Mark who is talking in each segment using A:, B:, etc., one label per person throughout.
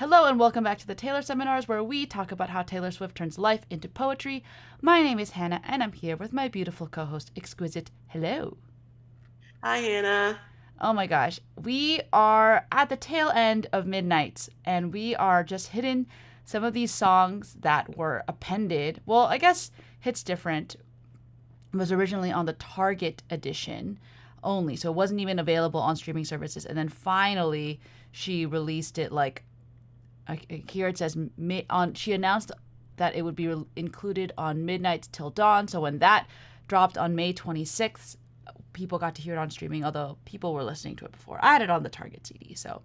A: Hello and welcome back to the Taylor Seminars, where we talk about how Taylor Swift turns life into poetry. My name is Hannah and I'm here with my beautiful co-host Exquisite. Hello.
B: Hi, Hannah.
A: Oh my gosh, we are at the tail end of Midnights and we are just hitting some of these songs that were appended. Well, I guess Hits Different was originally on the Target edition only, so it wasn't even available on streaming services. And then finally she released it like here it says she announced that it would be included on Midnight Till Dawn. So when that dropped on May 26th, people got to hear it on streaming, although people were listening to it before. I had it on the Target CD. So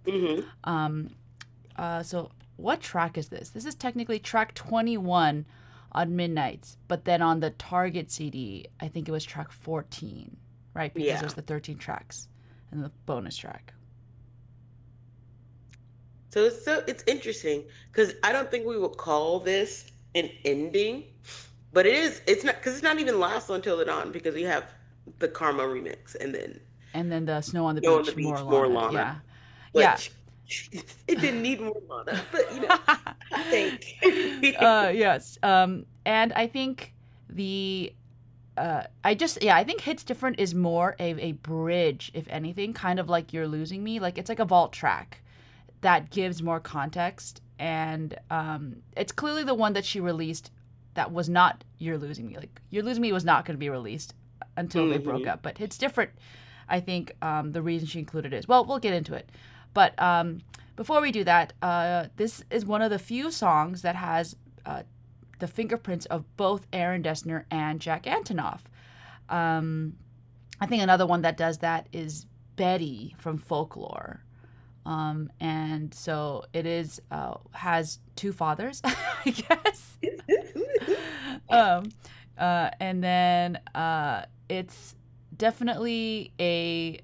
A: what track is this? This is technically track 21 on Midnights, but then on the Target CD, I think it was track 14, right? Because there's the 13 tracks and the bonus track.
B: So it's interesting because I don't think we would call this an ending, but it is. It's not because it's not even Last Until the Dawn because we have the Karma remix
A: And then the Snow on the
B: Snow on the
A: Beach, more
B: Beach, more
A: Lana.
B: Lana,
A: Yeah. Yeah.
B: which it didn't need more Lana, but I think.
A: Yes. And I think I think Hits Different is more a bridge, if anything, kind of like You're Losing Me. Like it's like a vault track that gives more context. And it's clearly the one that she released that was not You're Losing Me. Like You're Losing Me was not going to be released until they broke up. But Hits Different, I think the reason she included it is, well, we'll get into it. But before we do that, this is one of the few songs that has the fingerprints of both Aaron Dessner and Jack Antonoff. I think another one that does that is Betty from Folklore. And so it is has two fathers, I guess. And then it's definitely a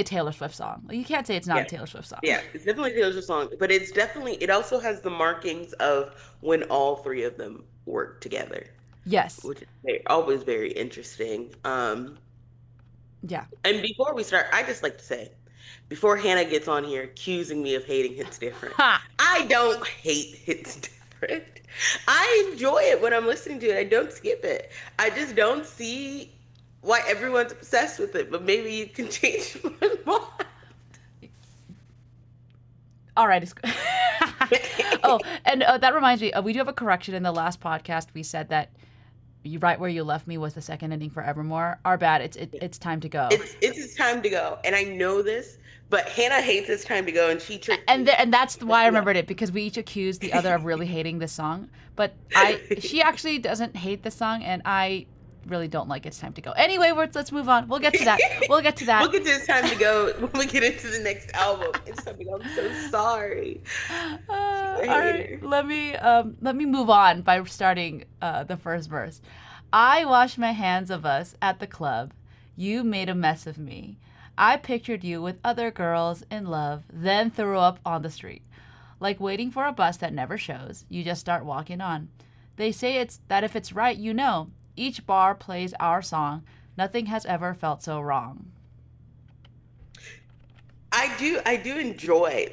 A: Taylor Swift song. Like, you can't say it's not a
B: Yeah,
A: Taylor Swift song.
B: yeah, it's definitely Taylor Swift song, but it also has the markings of when all three of them work together,
A: Yes.
B: which is always very interesting.
A: Yeah.
B: And before we start, I just like to say, before Hannah gets on here accusing me of hating Hits Different,
A: Ha.
B: I don't hate Hits Different. I enjoy it when I'm listening to it. I don't skip it. I just don't see why everyone's obsessed with it, but maybe you can change my mind.
A: All right. Oh, and that reminds me. We do have a correction in the last podcast. We said that you right where you left me was the second ending for Evermore. Our bad. It's time to go.
B: It's time to go, and I know this, but Hannah hates It's Time to Go, and she tricked
A: And
B: me.
A: and that's why I remembered it, because we each accused the other of really hating this song. But she actually doesn't hate the song, and I really don't like It's Time to Go. Anyway, let's move on. We'll get to that. We'll get to that.
B: We'll get to It's Time to Go when we get into the next album. It's time to go. I'm so sorry. She's a
A: All right,
B: hater.
A: let me move on by starting the first verse. I washed my hands of us at the club. You made a mess of me. I pictured you with other girls in love, then threw up on the street. Like waiting for a bus that never shows, you just start walking on. They say it's that if it's right, you know. Each bar plays our song. Nothing has ever felt so wrong.
B: I do enjoy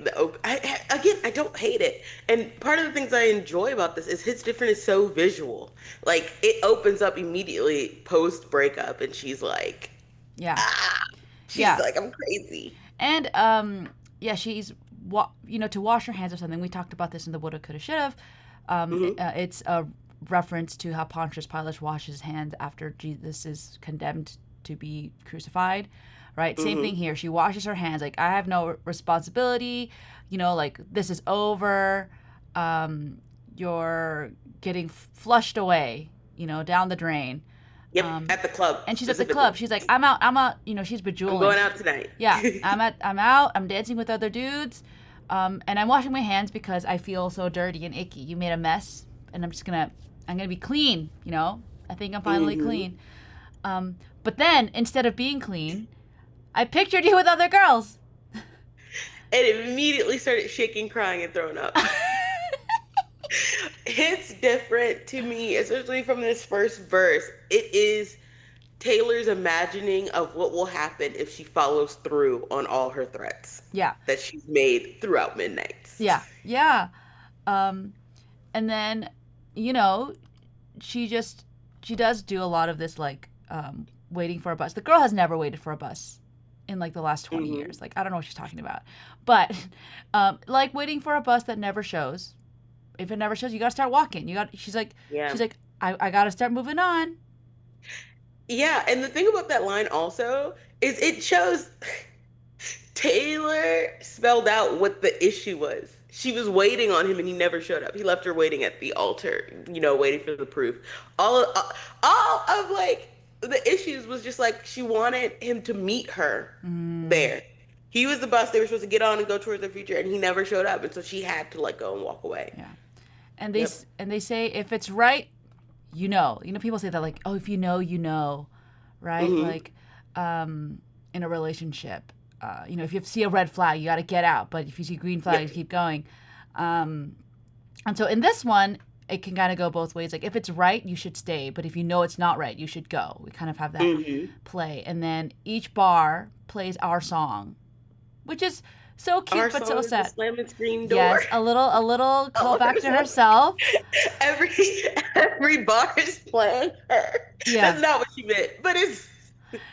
B: again, I don't hate it. And part of the things I enjoy about this is Hits Different is so visual. Like it opens up immediately post breakup, and she's like,
A: Yeah.
B: ah, she's
A: Yeah.
B: like, I'm crazy.
A: And yeah, she's to wash her hands or something. We talked about this in the woulda, coulda, shoulda.
B: Hmm.
A: It's a reference to how Pontius Pilate washes his hands after Jesus is condemned to be crucified. Right. Same thing
B: Hmm.
A: here. She washes her hands like, I have no responsibility. Like, this is over. You're getting flushed away. Down the drain.
B: Yep, at the club
A: And she's at the
B: specifically.
A: club. She's like, I'm out. I'm out. She's
B: I'm
A: bejeweling.
B: going out tonight.
A: Yeah, I'm out. I'm dancing with other dudes, and I'm washing my hands because I feel so dirty and icky. You made a mess, and I'm gonna be clean. I think I'm finally
B: Hmm.
A: clean. But then instead of being clean, I pictured you with other girls.
B: And immediately started shaking, crying, and throwing up. It's different to me, especially from this first verse. It is Taylor's imagining of what will happen if she follows through on all her threats
A: Yeah.
B: that she's made throughout Midnights.
A: Yeah. Yeah. Um, and then, you know, she just she does do a lot of this like waiting for a bus. The girl has never waited for a bus in like the last 20
B: Hmm.
A: years. Like I don't know what she's talking about. But like waiting for a bus that never shows. If it never shows, you got to start walking. You got
B: Yeah.
A: she's like I got to start moving on.
B: Yeah, and the thing about that line also is it shows Taylor spelled out what the issue was. She was waiting on him and he never showed up. He left her waiting at the altar, waiting for the proof. All of like the issues was just like she wanted him to meet her
A: Mm,
B: there. He was the bus they were supposed to get on and go towards their future, and he never showed up, and so she had to let go and walk away.
A: yeah. And
B: Yep.
A: they say if it's right, you know. You know people say that like, "Oh, if you know, you know." Right?
B: Hmm.
A: Like in a relationship, if you see a red flag, you got to get out, but if you see green flags,
B: Yep.
A: keep going. Um and so in this one, it can kind of go both ways. Like if it's right, you should stay, but if you know it's not right, you should go. We kind of have that
B: Hmm.
A: play. And then each bar plays our song, which is so
B: Our
A: cute but so
B: song is the
A: sad.
B: slamming screen door.
A: Yes, a little
B: All of
A: callback
B: her
A: to
B: songs.
A: herself.
B: Every every bar is playing her.
A: Yeah.
B: That's not what she meant, but it's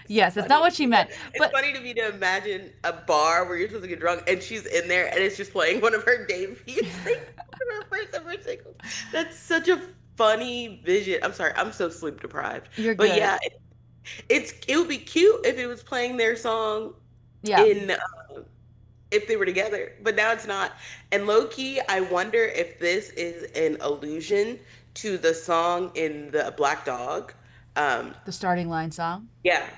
A: Yes, that's not
B: funny
A: what
B: to
A: she
B: me.
A: meant.
B: It's
A: But
B: funny to me to imagine a bar where you're supposed to get drunk and she's in there and it's just playing one of her debut singles, one of her first ever singles. That's such a funny vision. I'm sorry, I'm so sleep deprived.
A: you're
B: But
A: good.
B: yeah, it would be cute if it was playing their song
A: Yeah.
B: in if they were together, but now it's not. And low key, I wonder if this is an allusion to the song in the Black Dog. Um,
A: The starting line song.
B: yeah,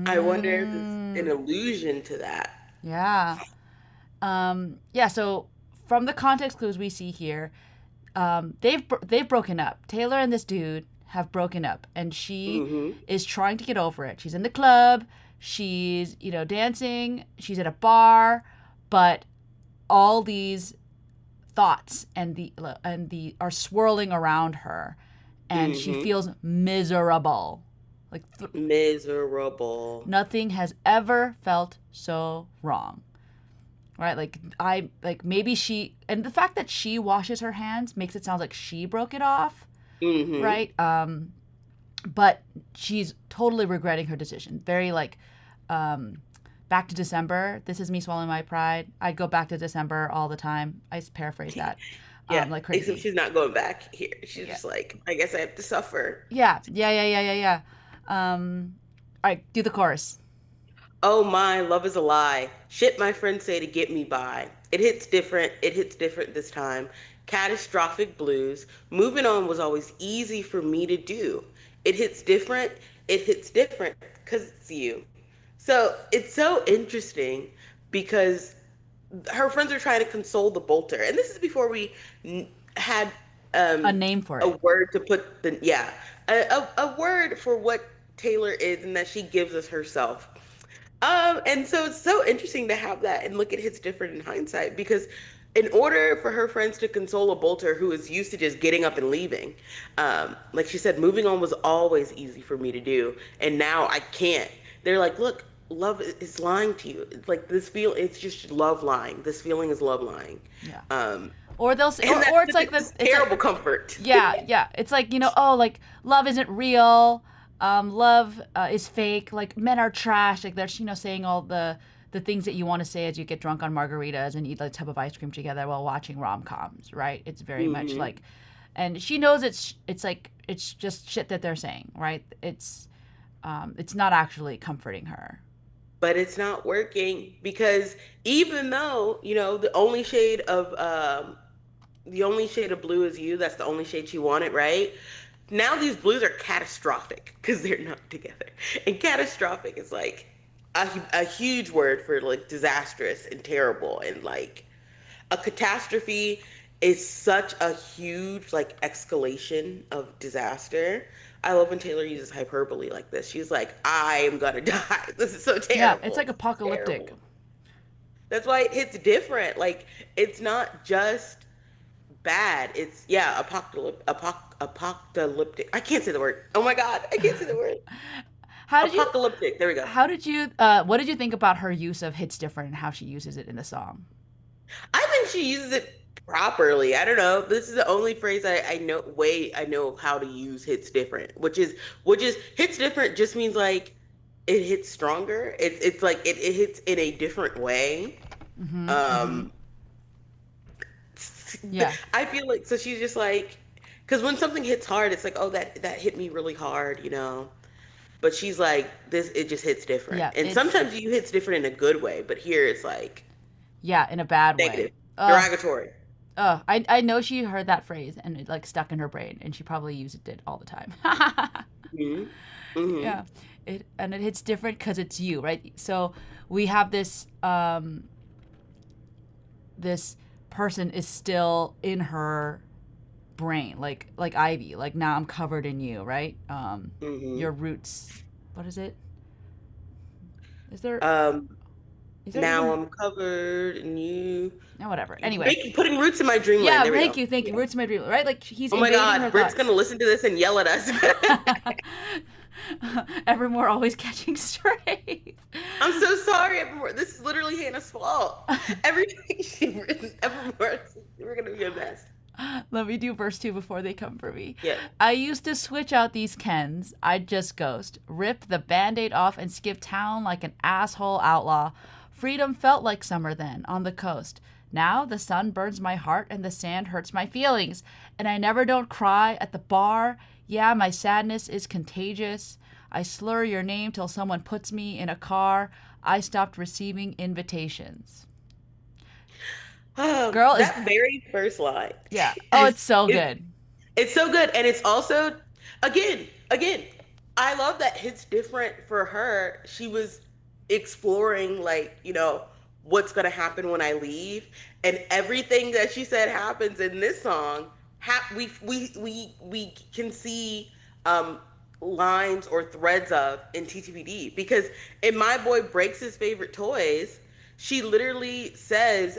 B: I wonder if it's an
A: Mm,
B: allusion to that.
A: yeah. Yeah, so from the context clues we see here, they've broken up. Taylor and this dude have broken up, and she
B: Hmm.
A: is trying to get over it. She's in the club, she's dancing, she's at a bar, but all these thoughts and the are swirling around her, and she
B: Hmm.
A: feels miserable. Like
B: Miserable.
A: nothing has ever felt so wrong. Right? Like I like maybe she and the fact that she washes her hands makes it sound like she broke it off,
B: Hmm.
A: right? But she's totally regretting her decision. Very like um back to December. This is me swallowing my pride. I'd go back to December all the time. I paraphrase that
B: Yeah,
A: like
B: except
A: crazy.
B: she's not going back here. She's
A: Yeah.
B: just like, I guess I have to suffer.
A: Yeah. Yeah, yeah, yeah, yeah, yeah. All right, do the chorus.
B: Oh my, love is a lie. Shit my friends say to get me by. It hits different. It hits different this time. Catastrophic blues. Moving on was always easy for me to do. It hits different. It hits different because it's you. So it's so interesting because her friends are trying to console the bolter. And this is before we had
A: A
B: um,
A: name for
B: a
A: it.
B: word to put yeah, a word for what Taylor is and that she gives us herself. And so it's so interesting to have that and look at his different in hindsight because in order for her friends to console a bolter who is used to just getting up and leaving, like she said, moving on was always easy for me to do, and now I can't. They're like, look, love is lying to you. It's like it's just love lying. This feeling is love lying.
A: Yeah.
B: Um,
A: Or they'll say,
B: and that's
A: or it's like
B: this
A: it's like
B: terrible comfort.
A: yeah, yeah. It's like, oh, like love isn't real. Love is fake. Like men are trash. Like they're, saying all the things that you want to say as you get drunk on margaritas and eat like a tub of ice cream together while watching rom-coms, right? It's very much
B: Hmm.
A: like, and she knows it's like, it's just shit that they're saying, right? It's not actually comforting her.
B: But it's not working because even though, the only shade of blue is you, that's the only shade she wanted, right? Now these blues are catastrophic because they're not together. And catastrophic is like a huge word for like disastrous and terrible and like a catastrophe is such a huge like escalation of disaster. I love when Taylor uses hyperbole like this. She's like, I am gonna die. This is so
A: Yeah, it's like
B: terrible.
A: apocalyptic.
B: Terrible. That's why it hits different. Like it's not just bad. It's apocalyptic. I can't say the word. Oh my God, I can't say the word.
A: How did you
B: Apocalyptic. There we go.
A: what did you think about her use of hits different and how she uses it in the song?
B: I think she uses it properly. I don't know. This is the only phrase I know how to use hits different, which is hits different just means like it hits stronger. It's like it hits in a different way.
A: Mm-hmm. Mm-hmm.
B: Um
A: Yeah.
B: I feel like so she's just like because when something hits hard, it's like, oh, that hit me really hard, you know. But she's like, this it just hits different.
A: Yeah.
B: And sometimes you hits different in a good way, but here it's like
A: Yeah, in a bad
B: negative,
A: way.
B: derogatory.
A: I know she heard that phrase and it like stuck in her brain and she probably used it all the time.
B: Hmm. Hmm.
A: Yeah. It hits different because it's you, right? So we have this person is still in her brain, like Ivy. Like now I'm covered in you, right?
B: Hmm.
A: Your roots. What is it? Is there
B: Um,
A: is there
B: Now
A: even
B: I'm covered and you
A: no whatever. Anyway,
B: putting roots in my dreamland.
A: yeah.
B: There we go.
A: Thank you.
B: Yeah.
A: Roots in my dream, right? Like he's
B: Oh my
A: invading her
B: God, Britt's
A: thoughts.
B: gonna listen to this and yell at us.
A: Evermore always catching strays.
B: I'm so sorry, Evermore. This is literally Hannah's fault. Everything Evermore, we're gonna be a mess.
A: Let me do verse 2 before they come for me.
B: Yeah.
A: I used to switch out these Kens. I'd just ghost, rip the band aid off, and skip town like an asshole outlaw. Freedom felt like summer then, on the coast. Now the sun burns my heart and the sand hurts my feelings. And I never don't cry at the bar. Yeah, my sadness is contagious. I slur your name till someone puts me in a car. I stopped receiving invitations. Girl is,
B: That very first line
A: yeah. Oh,
B: is
A: it's so
B: is
A: good.
B: it's so good, and it's also again, I love that hits different for her. She was exploring like, what's gonna happen when I leave, and everything that she said happens in this song. We can see um lines or threads of in TTBD because in My Boy Breaks His Favorite Toys, she literally says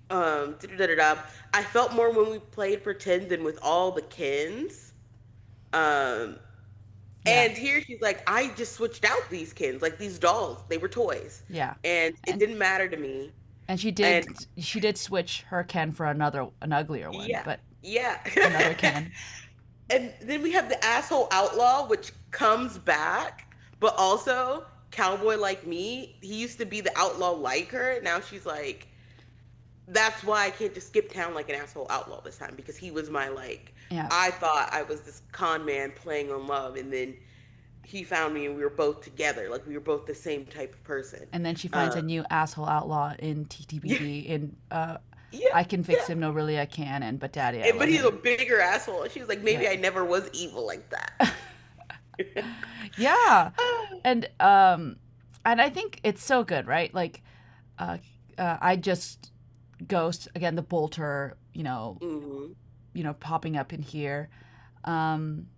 B: da-da-da-da. I felt more when we played pretend than with all the kins. Um,
A: Yeah.
B: and here she's like, I just switched out these kins, like these dolls. They were toys,
A: Yeah.
B: and it
A: And
B: didn't matter to me.
A: and
B: And
A: she did switch her Ken for an uglier one,
B: yeah,
A: but
B: yeah.
A: another Ken.
B: And then we have the asshole outlaw, which comes back, but also cowboy like me. He used to be the outlaw like her. Now she's like, that's why I can't just skip town like an asshole outlaw this time because he was my like
A: Yeah.
B: I thought I was this con man playing on love and then he found me and we were both together like we were both the same type of person.
A: And then she finds
B: Uh,
A: a new asshole outlaw in
B: yeah,
A: TTBD in
B: yeah,
A: I can fix
B: yeah.
A: him, no really I can, and but daddy I
B: But
A: love
B: he's a
A: him.
B: bigger asshole. And she was like,
A: Yeah.
B: maybe I never was evil like that.
A: Yeah. And I think it's so good, right? Like uh I just ghost again the bolter,
B: Hmm.
A: popping up in here. Um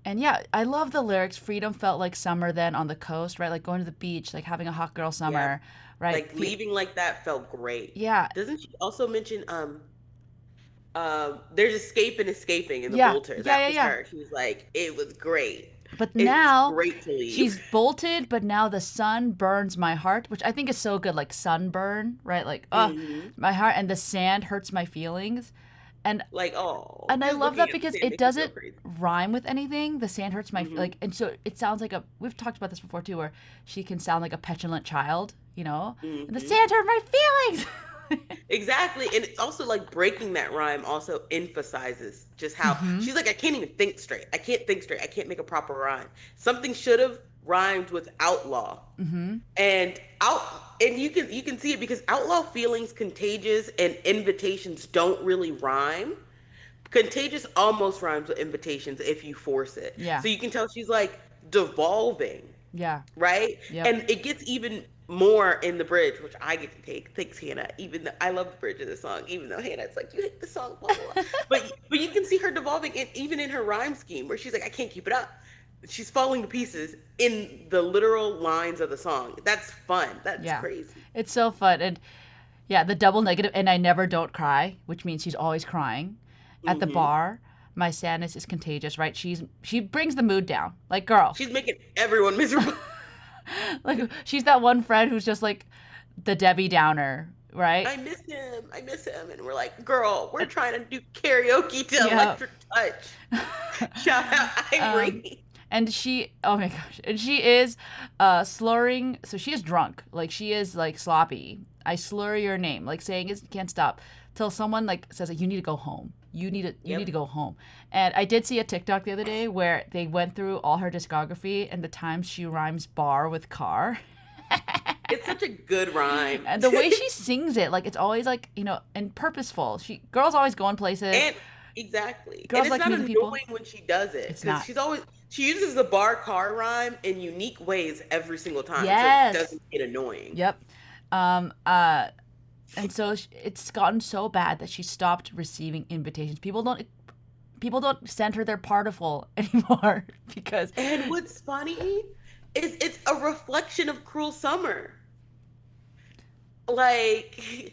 A: and yeah, I love the lyrics. Freedom felt like summer then on the coast, right? Like going to the beach, like having a hot girl
B: Yeah,
A: summer, right?
B: like leaving like that felt great.
A: Yeah,
B: Doesn't she also mention there's escape and escaping in the
A: yeah,
B: bolter?
A: yeah,
B: That
A: yeah,
B: was
A: yeah.
B: her. She was like, it was great.
A: But
B: It was
A: now
B: great to leave.
A: she's bolted, but now the sun burns my heart, which I think is so good, like sunburn, right? Like,
B: Hmm.
A: my heart, and the sand hurts my feelings. And
B: Like, oh,
A: and I
B: just
A: love
B: looking
A: that
B: at the
A: because
B: sand
A: it
B: makes me feel
A: doesn't
B: crazy.
A: rhyme with anything. The sand hurts my
B: Hmm.
A: like, and so it sounds like we've talked about this before too, where she can sound like a petulant child, and the
B: Hmm.
A: sand hurt my feelings.
B: Exactly. And it's also like breaking that rhyme also emphasizes just how
A: Hmm.
B: she's like, I can't even think straight. I can't think straight. I can't make a proper rhyme. Something should have rhymed with outlaw.
A: Hmm.
B: And out and you can see it because outlaw feelings, contagious, and invitations don't really rhyme. Contagious almost rhymes with invitations if you force it.
A: Yeah.
B: So you can tell she's like devolving,
A: Yeah.
B: right?
A: Yep.
B: And it gets even more in the bridge, which I get to take. Thanks, Hannah. Even though I love the bridge of the song, even though Hannah's like, you hate the song, blah blah blah. But you can see her devolving, even in her rhyme scheme, where she's like, I can't keep it up. She's falling to pieces in the literal lines of the song. That's fun. That's
A: Yeah.
B: crazy.
A: It's so fun. And yeah, the double negative, and I never don't cry, which means she's always crying at the
B: Hmm.
A: bar. My sadness is contagious, right? She brings the mood down. Like, girl,
B: She's making everyone miserable.
A: like she's that one friend who's just like the Debbie Downer, right?
B: I miss him. I miss him. And we're like, girl, we're trying to do karaoke to
A: Yeah.
B: Electric Touch. Shout out
A: um,
B: Irene.
A: and oh my gosh, and she is slurring. So she is drunk, like she is like sloppy. I slur your name, like saying it can't stop till someone like says like, you need to go home. You need to
B: Yep.
A: go home. And I did see a TikTok the other day where they went through all her discography and the times she rhymes bar with car.
B: It's such a good rhyme.
A: And the way she sings it, like it's always like, and purposeful. Girls always going places.
B: And exactly. And
A: Girls
B: it's
A: like
B: not
A: meeting people.
B: annoying when she does it
A: It's
B: because
A: not.
B: she uses the bar car rhyme in unique ways every single time. So it
A: Yes.
B: doesn't get annoying.
A: Yep. Um, uh, and so it's gotten so bad that she stopped receiving invitations. People don't send her their particle anymore because
B: And what's funny is it's a reflection of Cruel Summer. Like,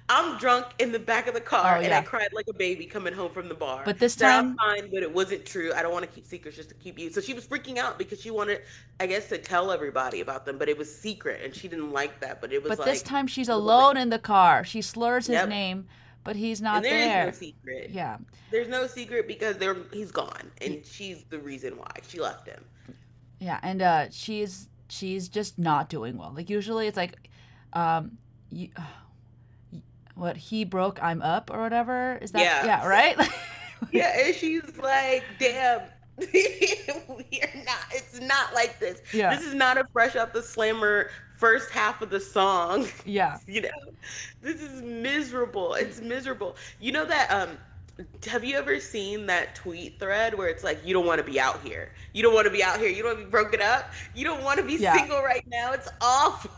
B: I'm drunk in the back of the car
A: oh
B: and I
A: yeah.
B: cried like a baby coming home from the bar.
A: But this
B: Said I'm
A: time,
B: fine, but it wasn't true. I don't want to keep secrets just to keep you. So she was freaking out because she wanted, I guess, to tell everybody about them, but it was secret and she didn't like that. But it was
A: but this
B: like,
A: time she's
B: it wasn't.
A: alone in the car. She slurs his
B: Yep.
A: name, but he's
B: And
A: not
B: there is no
A: there.
B: secret.
A: Yeah.
B: There's no secret because he's gone
A: Y-
B: and she's the reason why she left him.
A: Yeah, and she's just not doing well. Like usually it's like um you, what he broke, I'm up or whatever. Is that
B: Yeah.
A: yeah, right?
B: Yeah, and she's like, damn, we're not, it's not like this.
A: Yeah.
B: This is not a fresh off the slammer first half of the song.
A: Yeah.
B: You know, this is miserable. It's miserable. You know that, have you ever seen that tweet thread where it's like, you don't want to be out here. You don't want to be out here. You don't want to be broken up. You don't want to be
A: Yeah.
B: single right now. It's awful.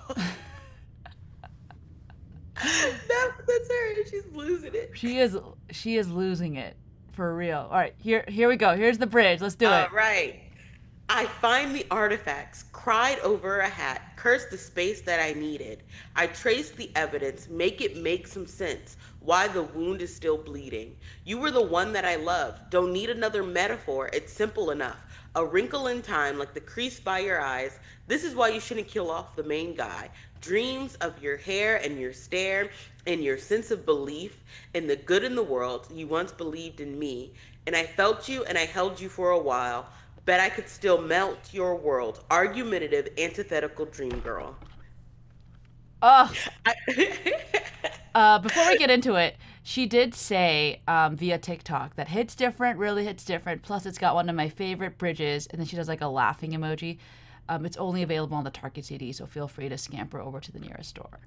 B: That's her. She's losing it.
A: She is losing it for real. All right, here we go. Here's the bridge. Let's do
B: All
A: it.
B: right. I find the artifacts, cried over a hat, cursed the space that I needed. I traced the evidence, make it make some sense, why the wound is still bleeding. You were the one that I loved. Don't need another metaphor, it's simple enough. A wrinkle in time, like the crease by your eyes. This is why you shouldn't kill off the main guy. Dreams of your hair and your stare and your sense of belief in the good in the world. You once believed in me, and I felt you and I held you for a while. Bet I could still melt your world. Argumentative, antithetical dream girl.
A: Oh,
B: I,
A: before we get into it, she did say via TikTok that hits different, really hits different. Plus, it's got one of my favorite bridges, and then she does like a laughing emoji. It's only available on the Target CD, so feel free to scamper over to the nearest store.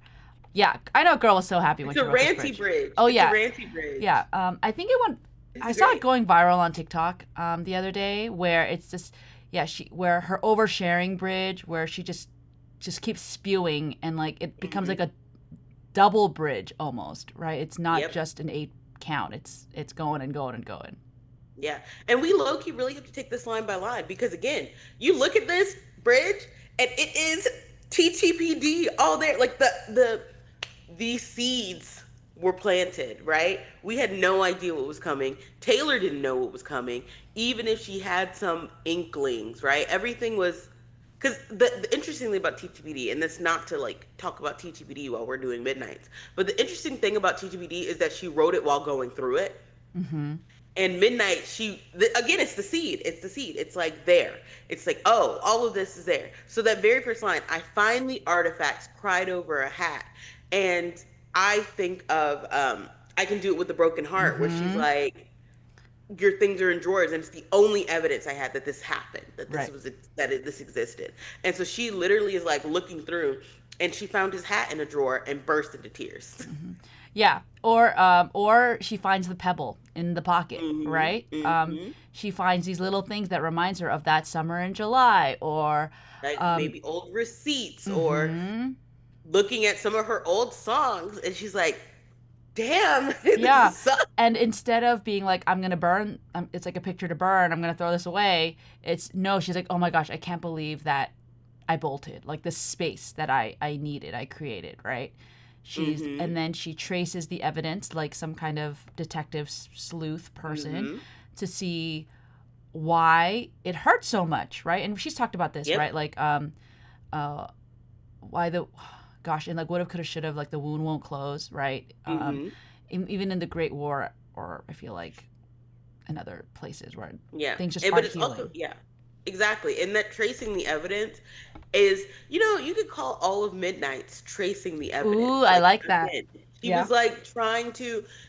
A: Yeah, I know girl was so happy when
B: it's a
A: she wrote this
B: ranty
A: bridge.
B: bridge.
A: Oh
B: It's a
A: yeah,
B: ranty bridge.
A: yeah. I think it went. I
B: It's
A: saw it
B: great.
A: going viral on TikTok the other day, where it's just where her oversharing bridge, where she just keeps spewing, and like it becomes like
B: Hmm.
A: a double bridge almost, right? It's not
B: Yep.
A: just an 8 count. It's going and going and going.
B: Yeah. And we low key really have to take this line by line because again, you look at this bridge and it is TTPD all there. Like these seeds were planted, right? We had no idea what was coming. Taylor didn't know what was coming, even if she had some inklings, right? Everything was because the interesting thing about TTPD, and that's not to like talk about TTPD while we're doing midnights, but the interesting thing about TTPD is that she wrote it while going through it.
A: Mm-hmm.
B: And midnight, again, it's the seed. It's the seed. It's like there. It's like, oh, all of this is there. So that very first line, I find the artifacts cried over a hat. And I think of, I can do it with a broken heart, where she's
A: Mm-hmm.
B: like, your things are in drawers, and it's the only evidence I had that this happened, that
A: Right.
B: this existed. And so she literally is like looking through, and she found his hat in a drawer and burst into tears.
A: Yeah. Or she finds the pebble in the pocket,
B: Hmm.
A: right?
B: Hmm.
A: She finds these little things that reminds her of that summer in July, or
B: Like
A: um,
B: maybe old receipts or
A: mm-hmm.
B: looking at some of her old songs, and she's like, damn, this
A: Yeah.
B: sucks.
A: And instead of being like, I'm going to burn, it's like a picture to burn, I'm going to throw this away. It's no, she's like, oh my gosh, I can't believe that I bolted. Like this space that I needed, I created, right?
B: Hmm.
A: And then she traces the evidence like some kind of detective sleuth person
B: Hmm.
A: to see why it hurts so much, right? And she's talked about this,
B: Yep.
A: right? Like, why the, gosh, and like would have, could have, should have, like the wound won't close, right?
B: Mm-hmm.
A: Even in the Great War, or I feel like in other places where
B: Yeah.
A: things just
B: But
A: aren't
B: it's also,
A: healing.
B: yeah, exactly. And that tracing the evidence is, you could call all of Midnight's tracing the
A: Ooh,
B: evidence.
A: I
B: Like,
A: like that.
B: again, she
A: Yeah.
B: was like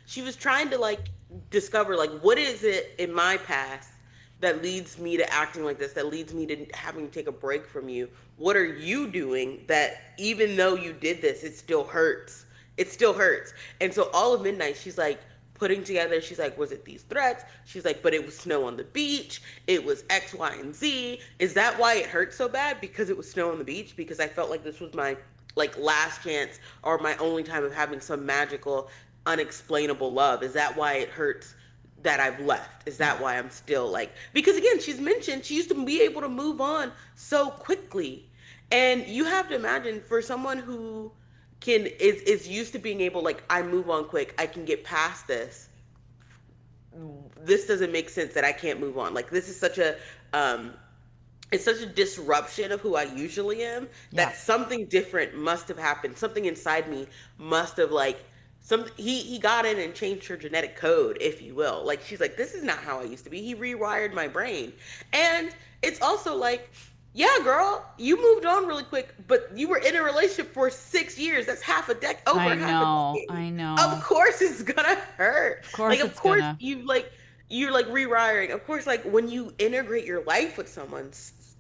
B: she was trying to like discover, like, what is it in my past that leads me to acting like this, that leads me to having to take a break from you? What are you doing that even though you did this, it still hurts? It still hurts. And so all of Midnight, she's like, putting together, she's like, was it these threats? She's like, but it was snow on the beach, it was X, Y, and Z. Is that why it hurt so bad? Because it was snow on the beach? Because I felt like this was my like last chance or my only time of having some magical, unexplainable love? Is that why it hurts that I've left? Is
A: Yeah.
B: that why I'm still like, because again, she's mentioned she used to be able to move on so quickly. And you have to imagine, for someone who is used to being able, like, I move on quick, I can get past this doesn't make sense that I can't move on. Like, this is such a um it's such a disruption of who I usually am,
A: Yeah.
B: that something different must have happened. Something inside me must have, like, he got in and changed her genetic code, if you will. Like, she's like, this is not how I used to be. He rewired my brain. And it's also like, yeah, girl, you moved on really quick, but you were in a relationship for 6 years. That's over
A: I
B: half a
A: know.
B: decade.
A: I
B: Of
A: know.
B: course it's gonna hurt.
A: Of
B: Like,
A: course
B: of
A: it's
B: course
A: gonna.
B: you're like rewiring. Of course, like, when you integrate your life with someone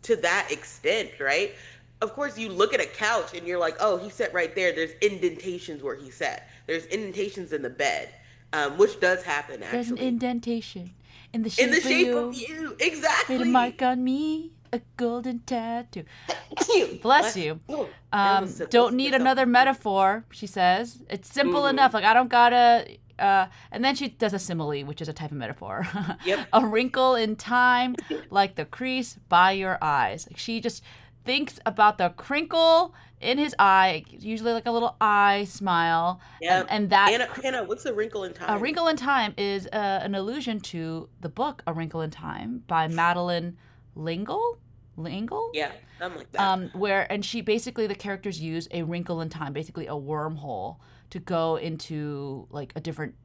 B: to that extent, right? Of course, you look at a couch and you're like, oh, he sat right there. There's indentations where he sat. There's indentations in the bed, which does happen
A: There's an
B: actually.
A: indentation in the
B: In the
A: shape of
B: shape of
A: you.
B: you,
A: Made a mark
B: exactly.
A: on me. A golden tattoo. Bless
B: Bless.
A: you.
B: Oh, I almost said
A: Don't
B: bless
A: need
B: myself.
A: another metaphor, she says. It's simple
B: Mm-hmm.
A: enough. Like, I don't gotta. And then she does a simile, which is a type of metaphor.
B: Yep.
A: A wrinkle in time, like the crease by your eyes. Like, she just thinks about the crinkle in his eye, usually like a little eye smile,
B: Yep.
A: and that
B: Hannah, what's a wrinkle in
A: A
B: time?
A: Wrinkle in Time is an allusion to the book A Wrinkle in Time by Madeline Lingle. Lingle?
B: Yeah, something like that.
A: Where, and she basically, the characters use a wrinkle in time, basically a wormhole, to go into like a different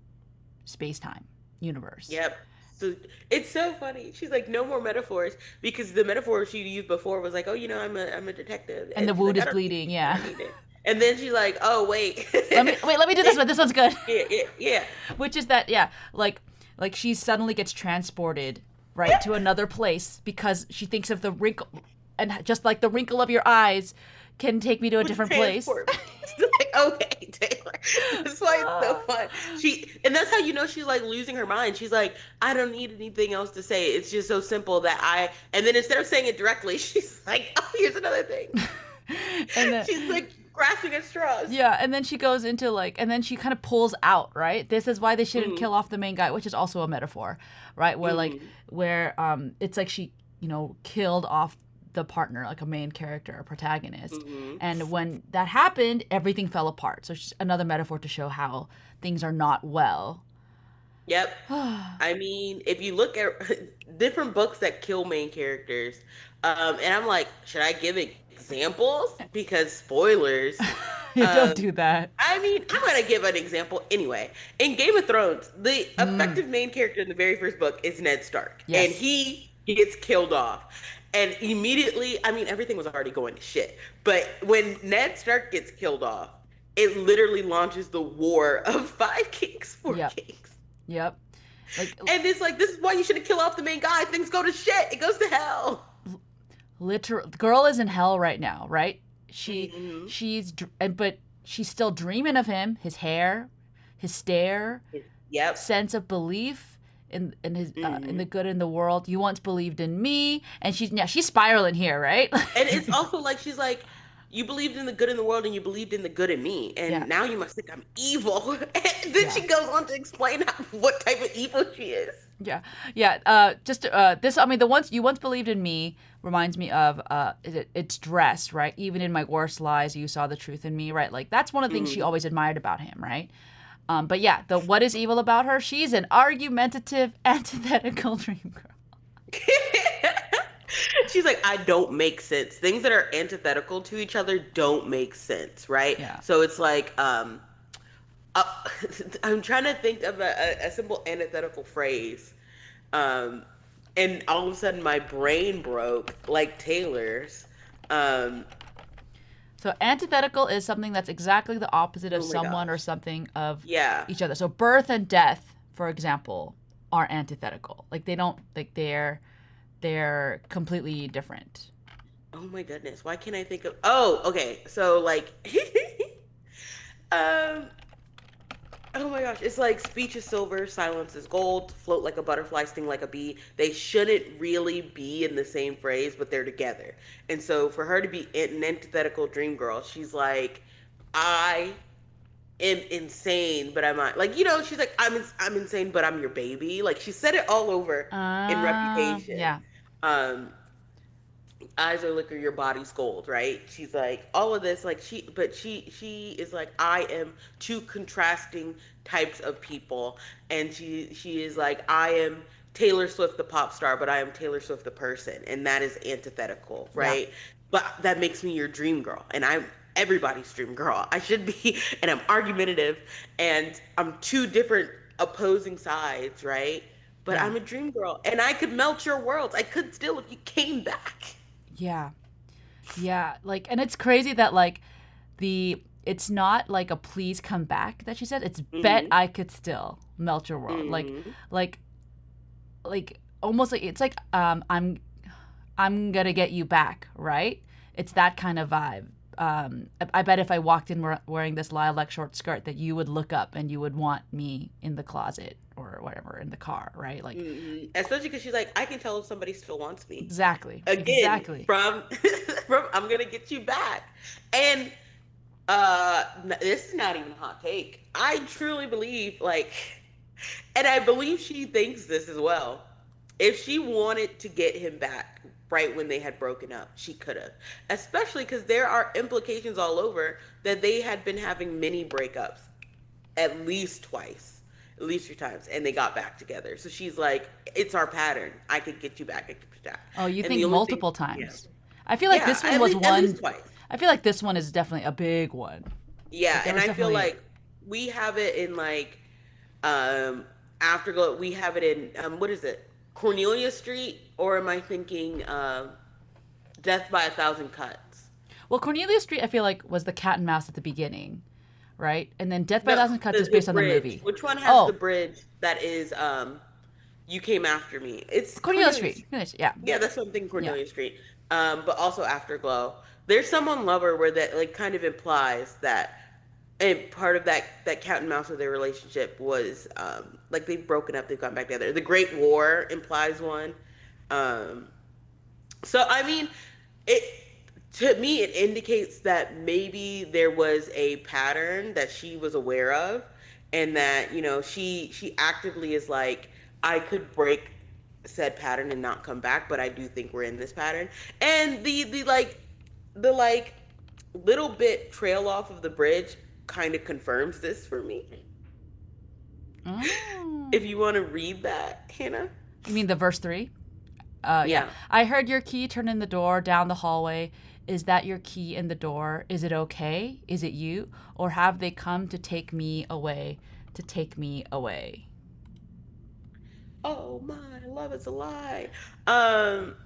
A: space time universe.
B: Yep. So it's so funny. She's like, no more metaphors, because the metaphor she used before was like, oh, I'm a detective,
A: And the
B: and she's
A: wound
B: like,
A: is bleeding,
B: I
A: yeah.
B: don't need it. And then she's like, oh wait,
A: Let me do this one. This one's good.
B: yeah, yeah, yeah.
A: Which is that, yeah, like she suddenly gets transported right to another place because she thinks of the wrinkle, and just like the wrinkle of your eyes can take me to a
B: Would
A: different place.
B: transport me. It's like, okay, Taylor. That's why it's so fun. And that's how you know she's like losing her mind. She's like, I don't need anything else to say. It's just so simple that and then instead of saying it directly, she's like, oh, here's another thing.
A: And then,
B: She's like grasping at straws.
A: yeah, and then she goes into like, and then she kind of pulls out, right? This is why they shouldn't
B: Mm-hmm.
A: kill off the main guy, which is also a metaphor, right? Where like,
B: Mm-hmm.
A: where it's like she, killed off the partner, like a main character, a protagonist.
B: Mm-hmm.
A: And when that happened, everything fell apart. So it's just another metaphor to show how things are not well.
B: Yep. I mean, if you look at different books that kill main characters, and I'm like, should I give examples? Because spoilers.
A: You don't
B: Um,
A: do that.
B: I mean, I'm gonna give an example anyway. In Game of Thrones, the
A: Mm,
B: effective main character in the very first book is Ned Stark, and
A: yes.
B: he gets killed off. And immediately, I mean, everything was already going to shit. But when Ned Stark gets killed off, it literally launches the war of five kings, four
A: Yep.
B: kings.
A: Yep. Like,
B: And it's like, this is why you shouldn't kill off the main guy. Things go to shit. It goes to hell.
A: literal, the girl is in hell right now, right?
B: Hmm.
A: But she's still dreaming of him, his hair, his stare,
B: Yep.
A: sense of belief in his in
B: Hmm.
A: the good in the world. You once believed in me, and she's spiraling here, right?
B: And it's also like, she's like, you believed in the good in the world and you believed in the good in me,
A: Yeah,
B: and now you must think I'm evil. And then
A: yeah,
B: she goes on to explain what type of evil she is.
A: yeah, yeah. Just this. I mean, the once you once believed in me reminds me of it's dress, right? Even in my worst lies, you saw the truth in me, right? Like that's one of the things she
B: Hmm.
A: always admired about him, right? But yeah, the what is evil about her? She's an argumentative, antithetical dream girl.
B: She's like, I don't make sense. Things that are antithetical to each other don't make sense, right?
A: Yeah.
B: So it's like, uh, I'm trying to think of a simple antithetical phrase. Um, and all of a sudden my brain broke like Taylor's. Um,
A: So antithetical is something that's exactly the opposite of
B: oh my
A: someone or
B: gosh.
A: something of
B: Yeah.
A: each other. So birth and death, for example, are antithetical. Like they don't like they're completely different.
B: Oh my goodness. Why can't I think of Oh, okay. So like um oh my gosh, it's like speech is silver, silence is gold, float like a butterfly, sting like a bee. They shouldn't really be in the same phrase, but they're together. And so for her to be an antithetical dream girl, she's like, I am insane, but I'm not. Like, she's like, I'm insane, but I'm your baby. Like, she said it all over in Reputation.
A: Yeah.
B: Um, eyes are liquor, your body's gold, right? She's like all of this, like she is like, I am two contrasting types of people, and she is like, I am Taylor Swift the pop star, but I am Taylor Swift the person, and that is antithetical,
A: Yeah.
B: right? But that makes me your dream girl, and I'm everybody's dream girl. I should be, and I'm argumentative, and I'm two different opposing sides, right? But
A: Yeah.
B: I'm a dream girl, and I could melt your worlds. I could still if you came back.
A: Yeah. Yeah. Like and it's crazy that like it's not like a please come back that she said. It's bet
B: Hmm.
A: I could still melt your world.
B: Hmm.
A: Like like almost like it's like I'm gonna get you back, right? It's that kind of vibe. I bet if I walked in wearing this lilac short skirt, that you would look up and you would want me in the closet or whatever in the car, right? Like,
B: Hmm. Especially because she's like, I can tell if somebody still wants me.
A: exactly,
B: Again,
A: exactly.
B: from from I'm gonna get you back. And this is not even a hot take. I truly believe, like, and I believe she thinks this as well. If she wanted to get him back right when they had broken up, she could have. Especially because there are implications all over that they had been having many breakups at least twice, at least three times, and they got back together. So she's like, "It's our pattern. I could get you back. I could get you back."
A: Oh, you
B: And
A: think
B: the only thing,
A: multiple
B: yeah,
A: times? I feel like
B: yeah,
A: this one was
B: at least
A: one.
B: twice.
A: I feel like this one is definitely a big one. Like
B: Yeah,
A: there
B: and
A: was
B: I feel
A: definitely.
B: like we have it in like um Afterglow. We have it in what is it, Cornelia Street, or am I thinking Death by a Thousand Cuts?
A: Well, Cornelia Street, I feel like was the cat and mouse at the beginning, right? And then Death by a
B: No,
A: Thousand Cuts is
B: the
A: based on the
B: bridge.
A: movie.
B: Which one has the
A: Oh,
B: bridge that is You Came After Me? It's
A: Cornelia
B: Cornelia.
A: Street. Yeah,
B: Yeah, that's something
A: yeah.
B: Cornelia Street. But also Afterglow. There's someone lover where that like kind of implies that, and part of that cat and mouse of their relationship was like they've broken up, they've gone back together. The Great War implies one. Um, so I mean, it to me it indicates that maybe there was a pattern that she was aware of, and that she actively is like, I could break said pattern and not come back, but I do think we're in this pattern. And the little bit trail off of the bridge kind of confirms this for me.
A: Oh,
B: If you want to read that, Hannah.
A: you mean the verse 3? Yeah.
B: Yeah.
A: I heard your key turn in the door down the hallway. Is that your key in the door? Is it okay? Is it you? Or have they come to take me away? To take me away?
B: Oh my, love is a lie. Um,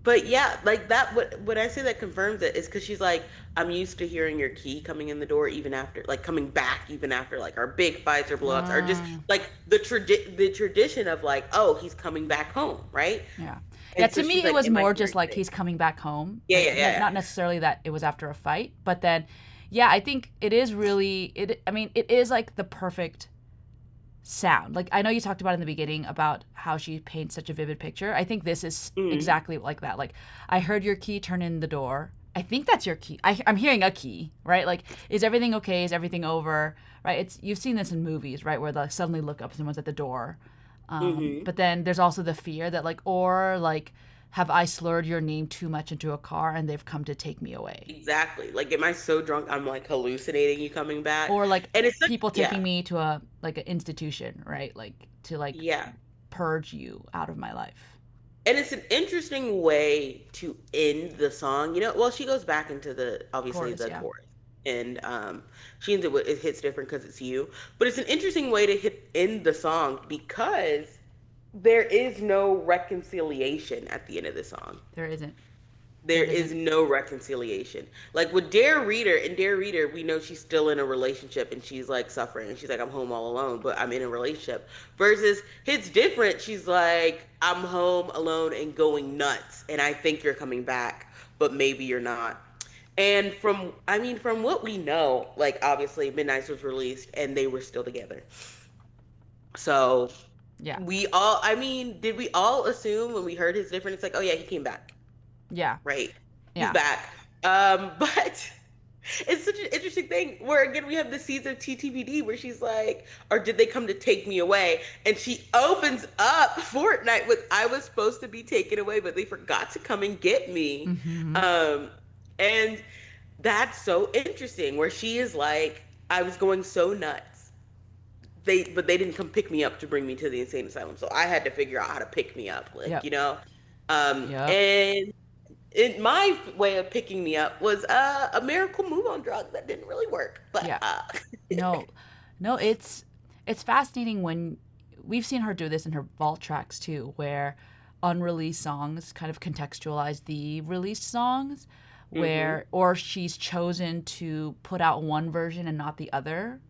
B: but yeah, like that. What I say that confirms it is because she's like, I'm used to hearing your key coming in the door, even after, like, coming back, even after like our big fights or blowups, or just
A: Ah,
B: like the tradition of like, oh, he's coming back home, right?
A: yeah. Yeah,
B: And so
A: to me,
B: she's
A: it
B: like,
A: was
B: am I
A: more
B: hearing
A: just like
B: things?
A: he's coming back home.
B: Yeah, yeah,
A: Like,
B: yeah,
A: not
B: yeah.
A: necessarily that it was after a fight, but then, yeah, I think it is really, I mean, it is like the perfect sound. Like, I know you talked about in the beginning about how she paints such a vivid picture. I think this is
B: Mm-hmm.
A: exactly like that. Like, I heard your key turn in the door. I think that's your key. I'm hearing a key, right? Like, is everything okay? Is everything over? Right? You've seen this in movies, right? Where they suddenly look up, someone's at the door.
B: Mm-hmm.
A: But then there's also the fear that like, or like have I slurred your name too much into a car and they've come to take me away?
B: Exactly. Like, am I so drunk I'm like hallucinating you coming back?
A: Or like
B: And it's such,
A: people
B: yeah,
A: taking me to a like an institution, right? Like to like
B: yeah.
A: purge you out of my life.
B: And it's an interesting way to end the song. Well, she goes back into the obviously
A: Chorus,
B: the
A: yeah.
B: chorus, and she ends it with it hits different because it's you. But it's an interesting way to end the song because there is no reconciliation at the end of the song.
A: There isn't.
B: There
A: There
B: is
A: isn't.
B: no reconciliation. Like with Dare Reader, in Dare Reader, we know she's still in a relationship and she's like suffering and she's like, I'm home all alone, but I'm in a relationship. Versus It's Different, she's like, I'm home alone and going nuts. And I think you're coming back, but maybe you're not. And from what we know, like obviously Midnight's was released and they were still together. So
A: Yeah.
B: did we all assume when we heard His Different, it's like, oh yeah, he came back,
A: Yeah.
B: right? He's
A: Yeah.
B: back. But it's such an interesting thing where again we have the seeds of TTBD where she's like, or did they come to take me away? And she opens up Fortnite with I was supposed to be taken away, but they forgot to come and get me.
A: Mm-hmm.
B: And that's so interesting where she is like, I was going so nuts. They didn't come pick me up to bring me to the insane asylum. So I had to figure out how to pick me up, like,
A: Yep. Yep.
B: and my way of picking me up was a miracle move on drug that didn't really work. But
A: Yeah. No. No, it's fascinating when we've seen her do this in her vault tracks too, where unreleased songs kind of contextualize the released songs,
B: hmm
A: where or she's chosen to put out one version and not the other.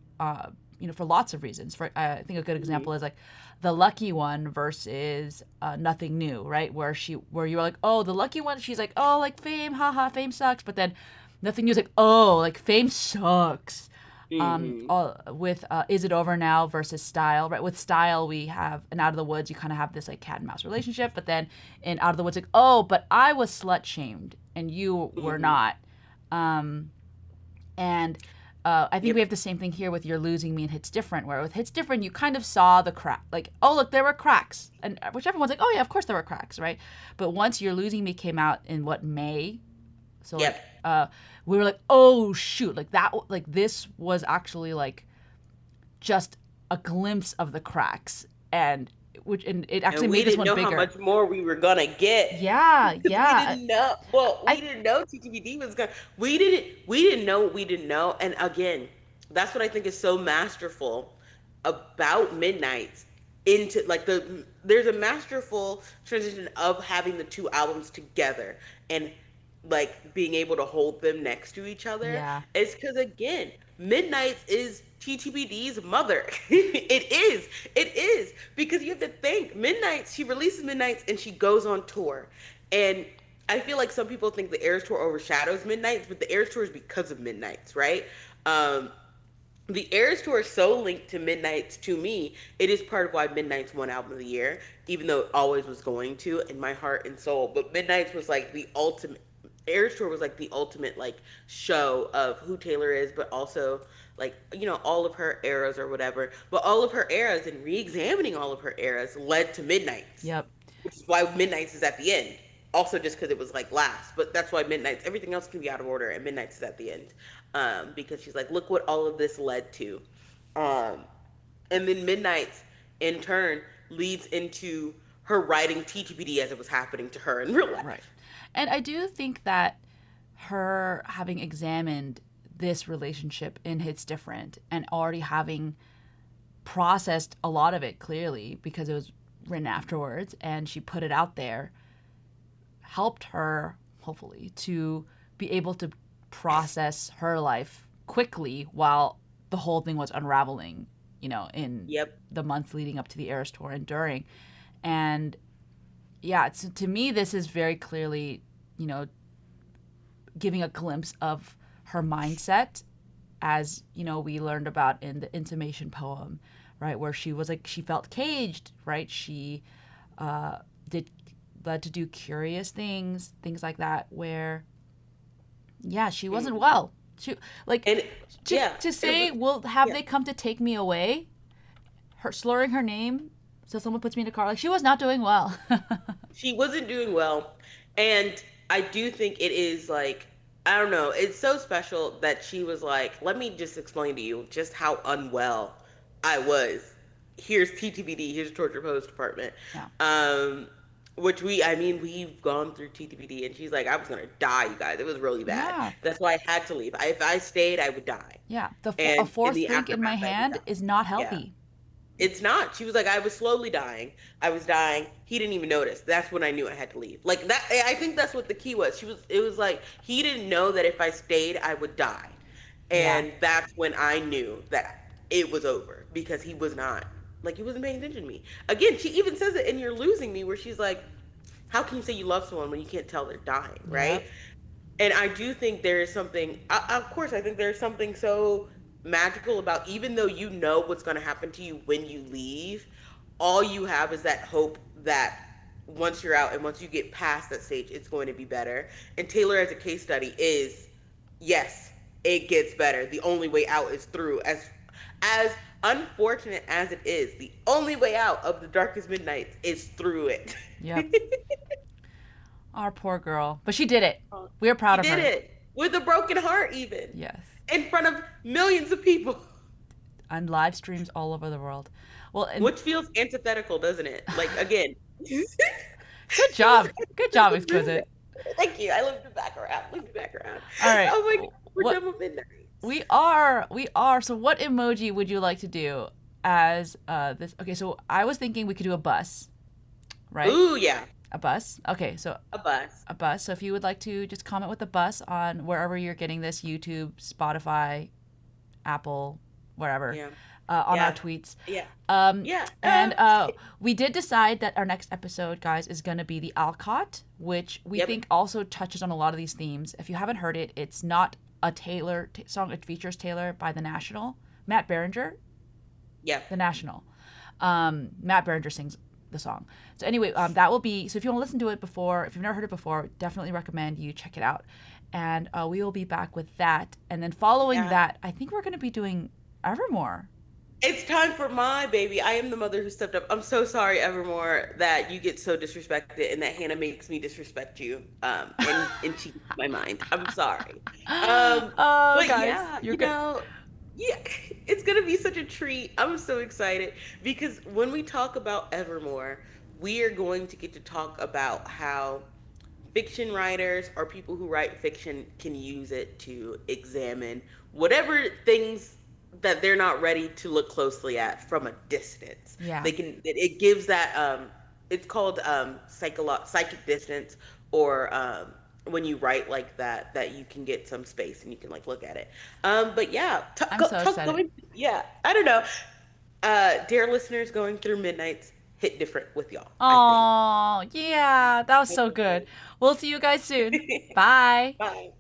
A: For lots of reasons. For I think a good
B: hmm
A: example is like the lucky one versus nothing new, right? Where you were like, oh, the lucky one, she's like, oh, like fame, haha, fame sucks, but then nothing new is like, oh, like fame sucks.
B: hmm
A: With Is It Over Now versus Style, right? With Style, we have an Out of the Woods, you kind of have this like cat and mouse relationship, but then in Out of the Woods, like, oh, but I was slut shamed and you were
B: hmm
A: not. And I think we
B: Yep.
A: have the same thing here with You're Losing Me and Hits Different, where with Hits Different, you kind of saw the crack. Like, oh, look, there were cracks. And which everyone's like, oh, yeah, of course there were cracks, right? But once You're Losing Me came out in what, May? So,
B: Yep.
A: like, we were like, oh, shoot. Like, like, this was actually, like, just a glimpse of the cracks. And it actually
B: And we
A: made this
B: didn't
A: one
B: know how
A: bigger.
B: much more we were gonna get.
A: Yeah,
B: Because we
A: yeah.
B: didn't know. Well, we
A: I
B: didn't know TTBD was gonna. We didn't know what we didn't know. And again, that's what I think is so masterful about Midnight's into like there's a masterful transition of having the two albums together and like being able to hold them next to each other.
A: yeah,
B: It's because again, Midnight's is TTBD's mother. It is because you have to think Midnight's. She releases Midnight's and she goes on tour, and I feel like some people think the Eras Tour overshadows Midnight's, but the Eras Tour is because of Midnight's, right? Um, the Eras Tour is so linked to Midnight's to me. It is part of why Midnight's won Album of the Year, even though it always was going to in my heart and soul. But Midnight's was like the ultimate. Eras Tour was like the ultimate like show of who Taylor is, but also like all of her eras or whatever. But all of her eras and re-examining all of her eras led to Midnight's,
A: yep,
B: which is why Midnight's is at the end. Also, just because it was like last, but that's why Midnight's. Everything else can be out of order, and Midnight's is at the end, because she's like, look what all of this led to, um, and then Midnight's in turn leads into her writing TTPD as it was happening to her in real
A: right.
B: life.
A: And I do think that her having examined this relationship in Hits Different and already having processed a lot of it clearly because it was written afterwards and she put it out there helped her hopefully to be able to process her life quickly while the whole thing was unraveling, in
B: Yep.
A: the months leading up to the Eras tour and during. And yeah, to me, this is very clearly, you know, giving a glimpse of her mindset, as we learned about in the intimation poem, right, where she was like she felt caged, right? She did led to do curious things like that, where yeah, she wasn't
B: Mhm.
A: well. She like
B: And
A: to
B: yeah,
A: to
B: it
A: say,
B: was
A: "Well, have
B: yeah.
A: they come to take me away?" Her slurring her name So someone puts me in a car. Like, she was not doing well.
B: She wasn't doing well. And I do think it is like, I don't know, it's so special that she was like, let me just explain to you just how unwell I was. Here's TTBD, here's torture post department.
A: Yeah.
B: Um, which I mean, we've gone through TTBD, and she's like, I was gonna die, you guys. It was really bad.
A: Yeah.
B: That's why I had to leave. If I stayed, I would die.
A: Yeah. A
B: And in
A: fourth
B: the
A: drink in my
B: aftermath, I would
A: hand
B: die.
A: is not
B: Yeah.
A: healthy.
B: It's not. She was like, I was slowly dying. I was dying. He didn't even notice. That's when I knew I had to leave. Like that, I think that's what the key was. It was like, he didn't know that if I stayed, I would die.
A: Yeah.
B: And that's when I knew that it was over because he wasn't paying attention to me. Again, she even says it in You're Losing Me, where she's like, how can you say you love someone when you can't tell they're dying, right?
A: Yep.
B: And I do think there is something, of course, I think there's something so magical about, even though you know what's going to happen to you when you leave, all you have is that hope that once you're out and once you get past that stage, it's going to be better. And Taylor, as a case study, is yes, it gets better. The only way out is through. As unfortunate as it is, the only way out of the darkest midnights is through it.
A: Yep. Our poor girl. But she did it. We are
B: She
A: proud of
B: did
A: her.
B: it with a broken heart, even
A: Yes.
B: in front of millions of people,
A: On live streams all over the world. Well, and
B: which feels antithetical, doesn't it? Like, again, it
A: good
B: feels
A: job. Good job,
B: antithetical, doesn't
A: Exquisite.
B: it? Thank you. I looped it back around. Looped it back around.
A: All right.
B: Oh my God, we're
A: What
B: done with midnight.
A: we are. So what emoji would you like to do as this? Okay, so I was thinking we could do a bus, right?
B: Ooh, yeah,
A: A bus. Okay, so
B: a bus.
A: a bus. So if you would like to just comment with the bus on wherever you're getting this, YouTube, Spotify, Apple, wherever,
B: Yeah,
A: on our
B: yeah,
A: tweets.
B: yeah,
A: Um,
B: yeah.
A: and we did decide that our next episode, guys, is going to be the Alcott, which we
B: Yep,
A: think also touches on a lot of these themes. If you haven't heard it, it's not a Taylor song. It features Taylor by The National. Matt Berenger,
B: yeah,
A: The National. Matt Berenger sings the song. So anyway, that will be. So if you want to listen to it before, if you've never heard it before, definitely recommend you check it out. And we will be back with that. And then following
B: yeah.
A: that, I think we're going to be doing Evermore.
B: It's time for my baby. I am the mother who stepped up. I'm so sorry, Evermore, that you get so disrespected and that Hannah makes me disrespect you. And cheat my mind. I'm sorry. Um,
A: Oh,
B: but
A: guys,
B: yeah,
A: you're good.
B: yeah, it's gonna be such a treat. I'm so excited because when we talk about Evermore, we are going to get to talk about how fiction writers or people who write fiction can use it to examine whatever things that they're not ready to look closely at from a distance.
A: Yeah,
B: It gives that it's called psychic distance, or when you write like that you can get some space and you can like look at it. But yeah,
A: I'm so excited.
B: going, yeah, I don't know. Dear listeners, going through midnights hit different with y'all, I think.
A: Oh, yeah, that was so good. We'll see you guys soon. Bye.
B: Bye.